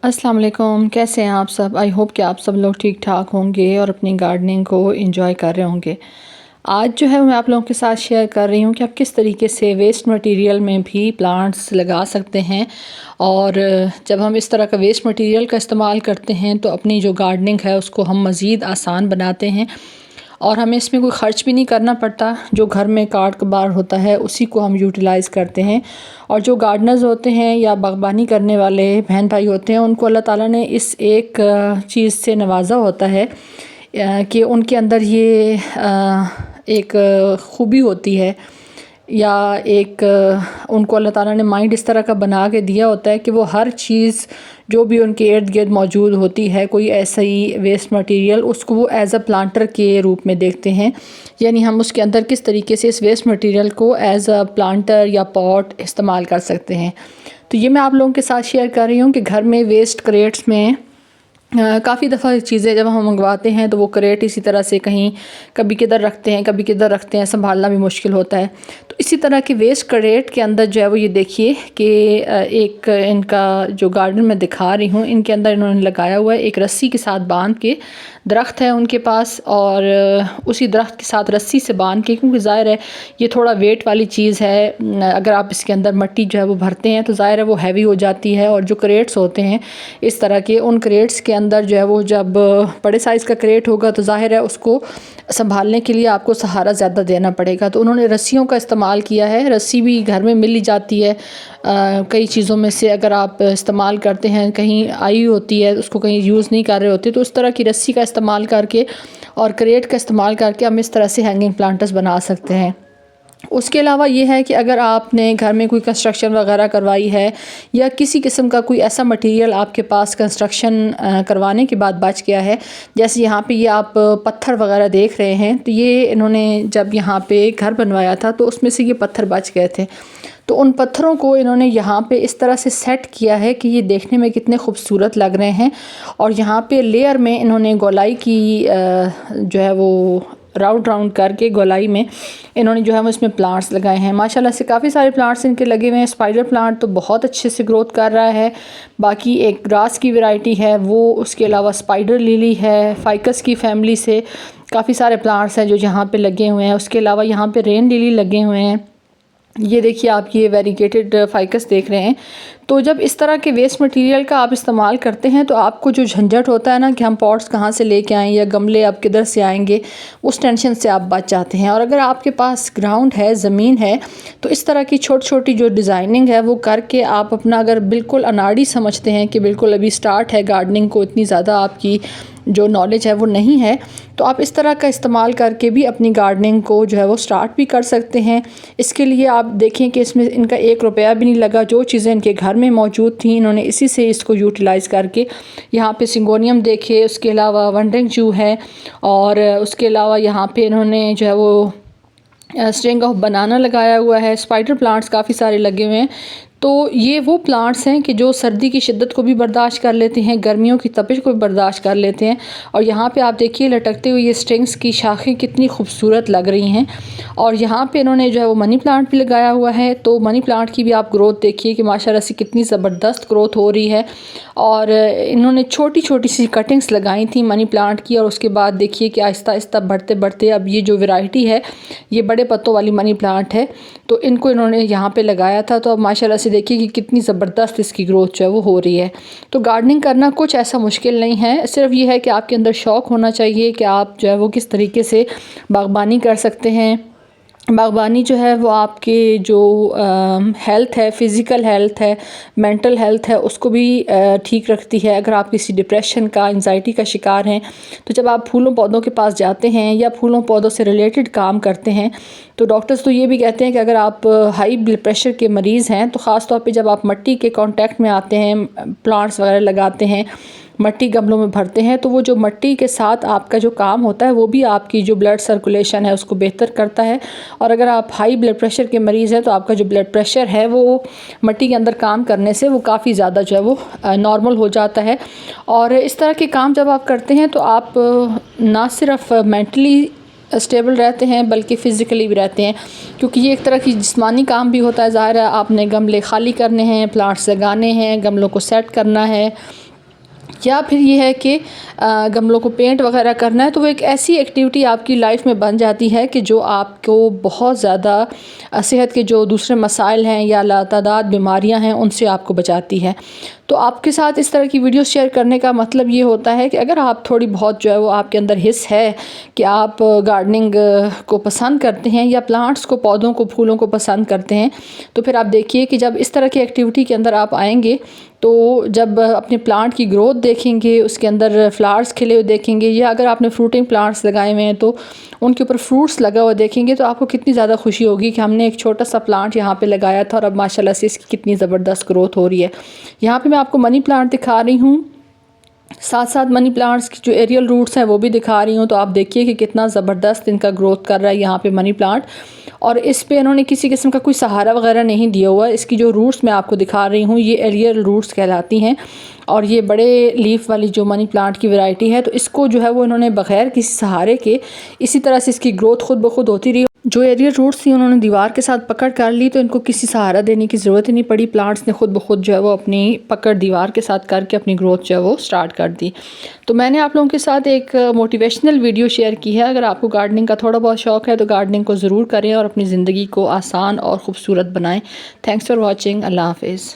अस्सलाम वालेकुम, कैसे हैं आप सब। आई होप कि आप सब लोग ठीक ठाक होंगे और अपनी गार्डनिंग को एंजॉय कर रहे होंगे। आज जो है मैं आप लोगों के साथ शेयर कर रही हूँ कि आप किस तरीके से वेस्ट मटेरियल में भी प्लांट्स लगा सकते हैं। और जब हम इस तरह का वेस्ट मटेरियल का इस्तेमाल करते हैं तो अपनी जो गार्डनिंग है उसको हम मज़ीद आसान बनाते हैं और हमें इसमें कोई ख़र्च भी नहीं करना पड़ता। जो घर में काट कबार होता है उसी को हम यूटिलाइज़ करते हैं। और जो गार्डनर्स होते हैं या बागबानी करने वाले बहन भाई होते हैं उनको अल्लाह ताला ने इस एक चीज़ से नवाजा होता है कि उनके अंदर ये एक खूबी होती है या एक उनको अल्लाह ताला ने माइंड इस तरह का बना के दिया होता है कि वो हर चीज़ जो भी उनके इर्द गिर्द मौजूद होती है कोई ऐसा ही वेस्ट मटेरियल उसको वो एज़ अ प्लांटर के रूप में देखते हैं। यानी हम उसके अंदर किस तरीके से इस वेस्ट मटेरियल को एज़ अ प्लांटर या पॉट इस्तेमाल कर सकते हैं। तो ये मैं आप लोगों के साथ शेयर कर रही हूँ कि घर में वेस्ट क्रेट्स में काफ़ी दफ़ा चीज़ें जब हम मंगवाते हैं तो वो क्रेट इसी तरह से कहीं कभी किधर रखते हैं कभी किधर रखते हैं, संभालना भी मुश्किल होता है। तो इसी तरह के वेस्ट क्रेट के अंदर जो है वो ये देखिए कि एक इनका जो गार्डन में दिखा रही हूँ इनके अंदर इन्होंने लगाया हुआ है एक रस्सी के साथ बांध के। दरख्त है उनके पास और उसी दरख्त के साथ रस्सी से बांध के, क्योंकि ज़ाहिर है ये थोड़ा वेट वाली चीज़ है, अगर आप इसके अंदर मिट्टी जो है वो भरते हैं तो ज़ाहिर है वो हैवी हो जाती है। और जो क्रेट्स होते हैं इस तरह के, उन क्रेट्स के अंदर जो है वो जब बड़े साइज़ का क्रेट होगा तो ज़ाहिर है उसको संभालने के लिए आपको सहारा ज़्यादा देना पड़ेगा। तो उन्होंने रस्सियों का इस्तेमाल किया है। रस्सी भी घर में मिल ही जाती है कई चीज़ों में से, अगर आप इस्तेमाल करते हैं कहीं आई होती है उसको कहीं यूज़ नहीं कर रहे होते तो उस तरह की रस्सी का इस्तेमाल करके और क्रेट का इस्तेमाल करके हम इस तरह से हैंगिंग प्लांटर्स बना सकते हैं। उसके अलावा ये है कि अगर आपने घर में कोई कंस्ट्रक्शन वगैरह करवाई है या किसी किस्म का कोई ऐसा मटेरियल आपके पास कंस्ट्रक्शन करवाने के बाद बच गया है, जैसे यहाँ पे ये आप पत्थर वगैरह देख रहे हैं, तो ये इन्होंने जब यहाँ पे घर बनवाया था तो उसमें से ये पत्थर बच गए थे। तो उन पत्थरों को इन्होंने यहाँ पे इस तरह से सेट किया है कि ये देखने में कितने खूबसूरत लग रहे हैं। और यहाँ पे लेयर में इन्होंने गोलाई की जो है वो राउंड राउंड करके गोलाई में इन्होंने जो है वो इसमें प्लांट्स लगाए हैं। माशाल्लाह से काफ़ी सारे प्लांट्स इनके लगे हुए हैं। स्पाइडर प्लांट तो बहुत अच्छे से ग्रोथ कर रहा है। बाकी एक ग्रास की वैरायटी है वो, उसके अलावा स्पाइडर लिली है, फाइकस की फैमिली से काफ़ी सारे प्लांट्स हैं जो यहाँ पे लगे हुए हैं। उसके अलावा यहाँ पे रेन लिली लगे हुए हैं। ये देखिए आप ये वेरीगेटेड फाइकस देख रहे हैं। तो जब इस तरह के वेस्ट मटेरियल का आप इस्तेमाल करते हैं तो आपको जो झंझट होता है ना कि हम पॉट्स कहाँ से लेके आएँ या गमले अब किधर से आएंगे, उस टेंशन से आप बच जाते हैं। और अगर आपके पास ग्राउंड है, ज़मीन है, तो इस तरह की छोटी छोटी जो डिज़ाइनिंग है वो करके आप अपना, अगर बिल्कुल अनाड़ी समझते हैं कि बिल्कुल अभी स्टार्ट है गार्डनिंग को, इतनी ज़्यादा आपकी जो नॉलेज है वो नहीं है, तो आप इस तरह का इस्तेमाल करके भी अपनी गार्डनिंग को जो है वो स्टार्ट भी कर सकते हैं। इसके लिए आप देखें कि इसमें इनका 1 रुपया भी नहीं लगा। जो चीज़ें इनके घर में मौजूद थी इन्होंने इसी से इसको यूटिलाइज़ करके, यहाँ पे सिंगोनियम देखिए, उसके अलावा वंडरिंग जू है और उसके अलावा यहाँ पे इन्होंने जो है वो स्ट्रिंग ऑफ बनाना लगाया हुआ है। स्पाइडर प्लांट्स काफ़ी सारे लगे हुए हैं। तो ये वो प्लांट्स हैं कि जो सर्दी की शिद्दत को भी बर्दाश्त कर लेते हैं, गर्मियों की तपिश को भी बर्दाश्त कर लेते हैं। और यहाँ पे आप देखिए लटकते हुए ये स्ट्रिंग्स की शाखें कितनी खूबसूरत लग रही हैं। और यहाँ पे इन्होंने जो है वो मनी प्लांट भी लगाया हुआ है। तो मनी प्लांट की भी आप ग्रोथ देखिए कि माशाल्लाह से कितनी ज़बरदस्त ग्रोथ हो रही है। और इन्होंने छोटी छोटी सी कटिंग्स लगाई थी मनी प्लांट की, और उसके बाद देखिए कि आहिस्ता आहिस्ता बढ़ते बढ़ते अब ये जो वैरायटी है ये बड़े पत्तों वाली मनी प्लांट है, तो इनको इन्होंने यहाँ पे लगाया था। तो अब माशाल्लाह से देखिए कि कितनी ज़बरदस्त इसकी ग्रोथ जो है वो हो रही है। तो गार्डनिंग करना कुछ ऐसा मुश्किल नहीं है, सिर्फ ये है कि आपके अंदर शौक़ होना चाहिए कि आप जो है वो किस तरीके से बागबानी कर सकते हैं। बागबानी जो है वो आपके जो हेल्थ है, फ़िज़िकल हेल्थ है, मेंटल हेल्थ है, उसको भी ठीक रखती है। अगर आप किसी डिप्रेशन का, एंजाइटी का शिकार हैं, तो जब आप फूलों पौधों के पास जाते हैं या फूलों पौधों से रिलेटेड काम करते हैं तो डॉक्टर्स तो ये भी कहते हैं कि अगर आप हाई ब्लड प्रेशर के मरीज़ हैं तो ख़ास तौर पे जब आप मिट्टी के कांटेक्ट में आते हैं, प्लांट्स वगैरह लगाते हैं, मिट्टी गमलों में भरते हैं, तो वो जो मिट्टी के साथ आपका जो काम होता है वो भी आपकी जो ब्लड सर्कुलेशन है उसको बेहतर करता है। और अगर आप हाई ब्लड प्रेशर के मरीज़ हैं तो आपका जो ब्लड प्रेशर है वो मिट्टी के अंदर काम करने से वो काफ़ी ज़्यादा जो है वो नॉर्मल हो जाता है। और इस तरह के काम जब आप करते हैं तो आप ना सिर्फ मेंटली स्टेबल रहते हैं बल्कि फ़िज़िकली भी रहते हैं, क्योंकि ये एक तरह की जिस्मानी काम भी होता है। ज़ाहिर है आपने गमले खाली करने हैं, प्लांट्स लगाने हैं, गमलों को सेट करना है, या फिर ये है कि गमलों को पेंट वगैरह करना है, तो वो एक ऐसी एक्टिविटी आपकी लाइफ में बन जाती है कि जो आपको बहुत ज़्यादा सेहत के जो दूसरे मसाइल हैं या लातादाद बीमारियां हैं उनसे आपको बचाती है। तो आपके साथ इस तरह की वीडियो शेयर करने का मतलब ये होता है कि अगर आप थोड़ी बहुत जो है वो आपके अंदर हिस्स है कि आप गार्डनिंग को पसंद करते हैं या प्लांट्स को, पौधों को, फूलों को पसंद करते हैं, तो फिर आप देखिए कि जब इस तरह की एक्टिविटी के अंदर आप आएंगे तो जब अपने प्लांट की ग्रोथ देखेंगे, उसके अंदर फ्लावर्स खिले हुए देखेंगे, या अगर आपने फ्रूटिंग प्लांट्स लगाए हुए हैं तो उनके ऊपर फ्रूट्स लगा हुआ देखेंगे, तो आपको कितनी ज़्यादा खुशी होगी कि हमने एक छोटा सा प्लांट यहाँ पे लगाया था और अब माशाल्लाह से इसकी कितनी ज़बरदस्त ग्रोथ हो रही है। यहाँ पे मैं आपको मनी प्लांट दिखा रही हूँ, साथ साथ मनी प्लांट्स की जो एरियल रूट्स हैं वो भी दिखा रही हूँ। तो आप देखिए कि कितना ज़बरदस्त इनका ग्रोथ कर रहा है यहाँ पे मनी प्लांट, और इस पे इन्होंने किसी किस्म का कोई सहारा वगैरह नहीं दिया हुआ है। इसकी जो रूट्स मैं आपको दिखा रही हूँ ये एरियल रूट्स कहलाती हैं, और ये बड़े लीफ वाली जो मनी प्लांट की वैरायटी है, तो इसको जो है वो इन्होंने बग़ैर किसी सहारे के इसी तरह से इसकी ग्रोथ खुद ब खुद होती रही। जो एरियल रूट्स थी उन्होंने दीवार के साथ पकड़ कर ली, तो इनको किसी सहारा देने की ज़रूरत ही नहीं पड़ी। प्लांट्स ने खुद ब खुद जो है वो अपनी पकड़ दीवार के साथ करके अपनी ग्रोथ जो है वो स्टार्ट कर दी। तो मैंने आप लोगों के साथ एक मोटिवेशनल वीडियो शेयर की है। अगर आपको गार्डनिंग का थोड़ा बहुत शौक़ है तो गार्डनिंग को ज़रूर करें और अपनी ज़िंदगी को आसान और ख़ूबसूरत बनाएँ। Thanks for watching. अल्लाह हाफ़िज़।